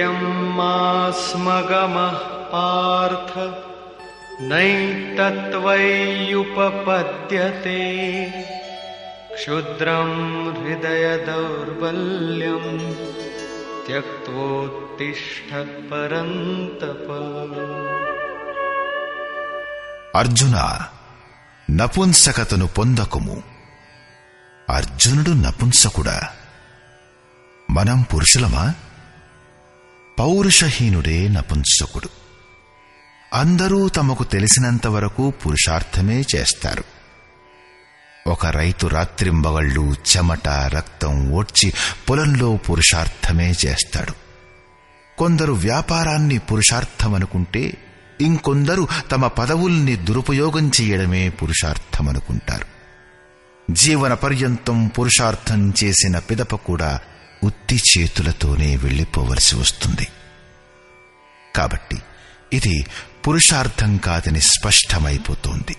క్షుద్రమాస్మగమః పార్థ నైతత్వయ్యుపపద్యతే క్షుద్రం హృదయ దౌర్బల్యం త్యక్తోత్తిష్ఠ పరంతప. అర్జున, నపుంసకతను పొందకుము. అర్జునుడు నపుంసకుడా? మనం పురుషులమా? పౌరుషహీనుడే నపుంసకుడు. అందరూ తమకు తెలిసినంతవరకు పురుషార్థమే చేస్తారు. ఒక రైతు రాత్రింబగళ్ళు చెమట రక్తం ఓడ్చి పొలంలో పురుషార్థమే చేస్తాడు. కొందరు వ్యాపారాన్ని పురుషార్థమనుకుంటే, ఇంకొందరు తమ పదవుల్ని దురుపయోగం చేయడమే పురుషార్థమనుకుంటారు. జీవన పర్యంతం పురుషార్థం చేసిన పిదప కూడా ఉత్తి చేతులతోనే వెళ్లిపోవలసి వస్తుంది. కాబట్టి ఇది పురుషార్థం కాదని స్పష్టమైపోతోంది.